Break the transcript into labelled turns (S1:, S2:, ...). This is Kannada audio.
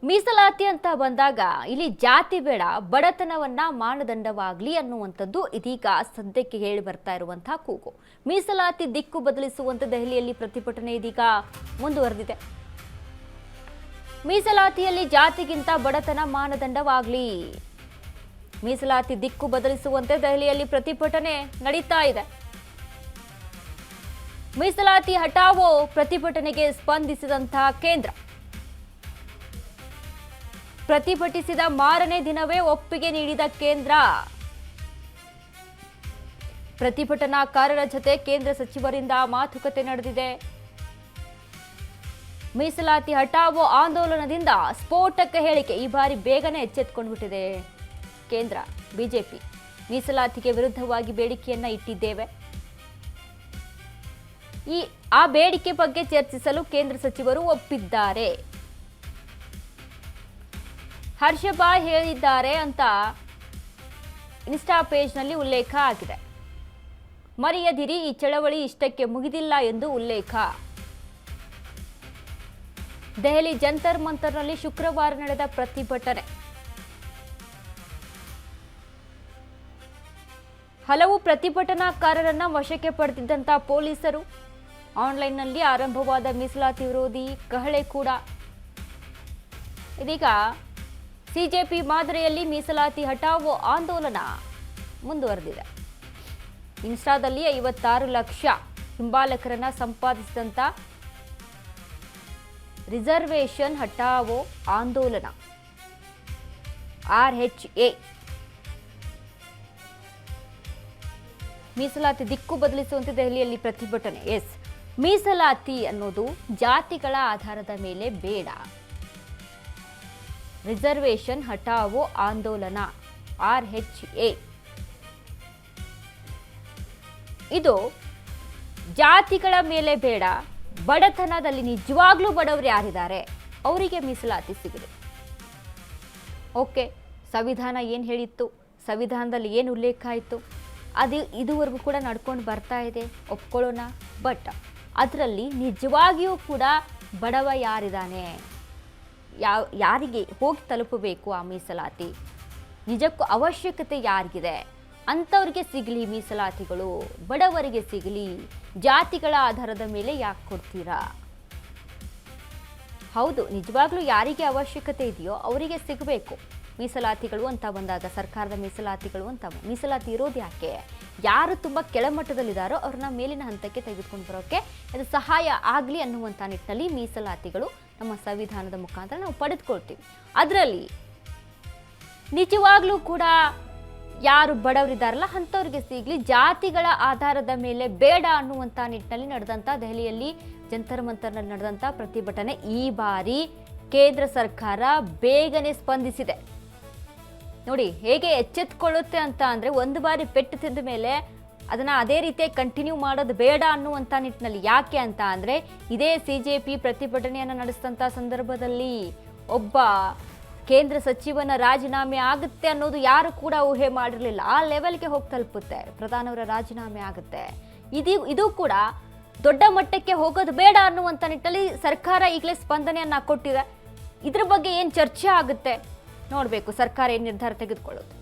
S1: ಮೀಸಲಾತಿ ಅಂತ ಬಂದಾಗ ಇಲ್ಲಿ ಜಾತಿ ಬೇಡ ಬಡತನವನ್ನ ಮಾನದಂಡವಾಗಲಿ ಅನ್ನುವಂಥದ್ದು ಇದೀಗ ಸದ್ಯಕ್ಕೆ ಹೇಳಿ ಬರ್ತಾ ಇರುವಂತಹ ಕೂಗು. ಮೀಸಲಾತಿ ದಿಕ್ಕು ಬದಲಿಸುವಂತೆ ದೆಹಲಿಯಲ್ಲಿ ಪ್ರತಿಭಟನೆ ಇದೀಗ ಮುಂದುವರೆದಿದೆ. ಮೀಸಲಾತಿಯಲ್ಲಿ ಜಾತಿಗಿಂತ ಬಡತನ ಮಾನದಂಡವಾಗಲಿ, ಮೀಸಲಾತಿ ದಿಕ್ಕು ಬದಲಿಸುವಂತೆ ದೆಹಲಿಯಲ್ಲಿ ಪ್ರತಿಭಟನೆ ನಡೀತಾ ಇದೆ. ಮೀಸಲಾತಿ ಹಟಾವೋ ಪ್ರತಿಭಟನೆಗೆ ಸ್ಪಂದಿಸಿದಂತಹ ಕೇಂದ್ರ ಪ್ರತಿಭಟಿಸಿದ ಮಾರನೇ ದಿನವೇ ಒಪ್ಪಿಗೆ ನೀಡಿದ ಕೇಂದ್ರ. ಪ್ರತಿಭಟನಾಕಾರರ ಜೊತೆ ಕೇಂದ್ರ ಸಚಿವರಿಂದ ಮಾತುಕತೆ ನಡೆದಿದೆ. ಮೀಸಲಾತಿ ಹಟಾವೋ ಆಂದೋಲನದಿಂದ ಸ್ಫೋಟಕ ಹೇಳಿಕೆ. ಈ ಬಾರಿ ಬೇಗನೆ ಎಚ್ಚೆತ್ತುಕೊಂಡ್ಬಿಟ್ಟಿದೆ ಕೇಂದ್ರ ಬಿಜೆಪಿ. ಮೀಸಲಾತಿಗೆ ವಿರುದ್ಧವಾಗಿ ಬೇಡಿಕೆಯನ್ನ ಇಟ್ಟಿದ್ದೇವೆ. ಆ ಬೇಡಿಕೆ ಬಗ್ಗೆ ಚರ್ಚಿಸಲು ಕೇಂದ್ರ ಸಚಿವರು ಒಪ್ಪಿದ್ದಾರೆ. ಹರ್ಷಭಾಯ್ ಹೇಳಿದ್ದಾರೆ ಅಂತ ಇನ್ಸ್ಟಾ ಪೇಜ್ನಲ್ಲಿ ಉಲ್ಲೇಖ ಆಗಿದೆ. ಮರೆಯದಿರಿ, ಈ ಚಳವಳಿ ಇಷ್ಟಕ್ಕೆ ಮುಗಿದಿಲ್ಲ ಎಂದು ಉಲ್ಲೇಖ. ದೆಹಲಿ ಜಂತರ್ ಮಂತರ್ನಲ್ಲಿ ಶುಕ್ರವಾರ ನಡೆದ ಪ್ರತಿಭಟನೆ. ಹಲವು ಪ್ರತಿಭಟನಾಕಾರರನ್ನ ವಶಕ್ಕೆ ಪಡೆದಿದ್ದಂತ ಪೊಲೀಸರು. ಆನ್ಲೈನ್ನಲ್ಲಿ ಆರಂಭವಾದ ಮೀಸಲಾತಿ ವಿರೋಧಿ ಕಹಳೆ ಕೂಡ ಇದೀಗ ಸಿಜೆಪಿ ಮಾದರಿಯಲ್ಲಿ ಮೀಸಲಾತಿ ಹಟಾವೋ ಆಂದೋಲನ ಮುಂದುವರೆದಿದೆ. ಇನ್ಸ್ಟಾದಲ್ಲಿ 56 ಲಕ್ಷ ಹಿಂಬಾಲಕರನ್ನ ಸಂಪಾದಿಸಿದಂತ ರಿಸರ್ವೇಶನ್ ಹಟಾವೋ ಆಂದೋಲನ RHA ಮೀಸಲಾತಿ ದಿಕ್ಕು ಬದಲಿಸುವಂತೆ ದೆಹಲಿಯಲ್ಲಿ ಪ್ರತಿಭಟನೆ. ಮೀಸಲಾತಿ ಅನ್ನೋದು ಜಾತಿಗಳ ಆಧಾರದ ಮೇಲೆ ಬೇಡ. ರಿಸರ್ವೇಶನ್ ಹಟಾವೋ ಆಂದೋಲನ RHA ಇದು ಜಾತಿಗಳ ಮೇಲೆ ಬೇಡ, ಬಡತನದಲ್ಲಿ ನಿಜವಾಗ್ಲೂ ಬಡವರು ಯಾರಿದ್ದಾರೆ ಅವರಿಗೆ ಮೀಸಲಾತಿ ಸಿಗಲಿ. ಓಕೆ, ಸಂವಿಧಾನ ಏನು ಹೇಳಿತ್ತು, ಸಂವಿಧಾನದಲ್ಲಿ ಏನು ಉಲ್ಲೇಖ ಆಯಿತು, ಅದು ಇದುವರೆಗೂ ಕೂಡ ನಡ್ಕೊಂಡು ಬರ್ತಾ ಇದೆ, ಒಪ್ಕೊಳ್ಳೋಣ. ಬಟ್ ಅದರಲ್ಲಿ ನಿಜವಾಗಿಯೂ ಕೂಡ ಬಡವ ಯಾರಿದ್ದಾನೆ, ಯಾರಿಗೆ ಹೋಗಿ ತಲುಪಬೇಕು ಆ ಮೀಸಲಾತಿ, ನಿಜಕ್ಕೂ ಅವಶ್ಯಕತೆ ಯಾರಿಗಿದೆ ಅಂಥವ್ರಿಗೆ ಸಿಗಲಿ ಮೀಸಲಾತಿಗಳು, ಬಡವರಿಗೆ ಸಿಗಲಿ. ಜಾತಿಗಳ ಆಧಾರದ ಮೇಲೆ ಯಾಕೆ ಕೊಡ್ತೀರಾ? ಹೌದು, ನಿಜವಾಗ್ಲೂ ಯಾರಿಗೆ ಅವಶ್ಯಕತೆ ಇದೆಯೋ ಅವರಿಗೆ ಸಿಗಬೇಕು ಮೀಸಲಾತಿಗಳು ಅಂತ ಬಂದಾಗ, ಸರ್ಕಾರದ ಮೀಸಲಾತಿಗಳು ಅಂತ. ಮೀಸಲಾತಿ ಇರೋದು ಯಾಕೆ? ಯಾರು ತುಂಬ ಕೆಳಮಟ್ಟದಲ್ಲಿದ್ದಾರೋ ಅವ್ರನ್ನ ಮೇಲಿನ ಹಂತಕ್ಕೆ ತೆಗೆದುಕೊಂಡು ಬರೋಕ್ಕೆ ಇದು ಸಹಾಯ ಆಗಲಿ ಅನ್ನುವಂಥ ನಿಟ್ಟಿನಲ್ಲಿ ಮೀಸಲಾತಿಗಳು ನಮ್ಮ ಸಂವಿಧಾನದ ಮುಖಾಂತರ ನಾವು ಪಡೆದುಕೊಳ್ತೀವಿ. ಅದರಲ್ಲಿ ನಿಜವಾಗ್ಲೂ ಕೂಡ ಯಾರು ಬಡವರಿದ್ದಾರಲ್ಲ ಅಂಥವ್ರಿಗೆ ಸಿಗಲಿ, ಜಾತಿಗಳ ಆಧಾರದ ಮೇಲೆ ಬೇಡ ಅನ್ನುವಂಥ ನಿಟ್ಟಿನಲ್ಲಿ ನಡೆದಂಥ ದೆಹಲಿಯಲ್ಲಿ ಜಂತರ್ ಮಂತರ್ನಲ್ಲಿ ನಡೆದಂಥ ಪ್ರತಿಭಟನೆ ಈ ಬಾರಿ ಕೇಂದ್ರ ಸರ್ಕಾರ ಬೇಗನೆ ಸ್ಪಂದಿಸಿದೆ. ನೋಡಿ ಹೇಗೆ ಎಚ್ಚೆತ್ತುಕೊಳ್ಳುತ್ತೆ ಅಂತ ಅಂದರೆ, ಒಂದು ಬಾರಿ ಪೆಟ್ಟು ತಿಂದ ಮೇಲೆ ಅದನ್ನು ಅದೇ ರೀತಿ ಕಂಟಿನ್ಯೂ ಮಾಡೋದು ಬೇಡ ಅನ್ನುವಂಥ ನಿಟ್ಟಿನಲ್ಲಿ. ಯಾಕೆ ಅಂತ ಅಂದರೆ, ಇದೇ ಸಿಜೆಪಿ ಪ್ರತಿಭಟನೆಯನ್ನು ನಡೆಸಿದಂಥ ಸಂದರ್ಭದಲ್ಲಿ ಒಬ್ಬ ಕೇಂದ್ರ ಸಚಿವನ ರಾಜೀನಾಮೆ ಆಗುತ್ತೆ ಅನ್ನೋದು ಯಾರು ಕೂಡ ಊಹೆ ಮಾಡಿರಲಿಲ್ಲ. ಆ ಲೆವೆಲ್ಗೆ ಹೋಗಿ ತಲುಪುತ್ತೆ, ಪ್ರಧಾನವರ ರಾಜೀನಾಮೆ ಆಗುತ್ತೆ. ಇದು ಕೂಡ ದೊಡ್ಡ ಮಟ್ಟಕ್ಕೆ ಹೋಗೋದು ಬೇಡ ಅನ್ನುವಂಥ ನಿಟ್ಟಿನಲ್ಲಿ ಸರ್ಕಾರ ಈಗಲೇ ಸ್ಪಂದನೆಯನ್ನು ಕೊಟ್ಟಿದೆ. ಇದ್ರ ಬಗ್ಗೆ ಏನು ಚರ್ಚೆ ಆಗುತ್ತೆ ನೋಡಬೇಕು, ಸರ್ಕಾರ ಏನು ನಿರ್ಧಾರ ತೆಗೆದುಕೊಳ್ಳೋದು.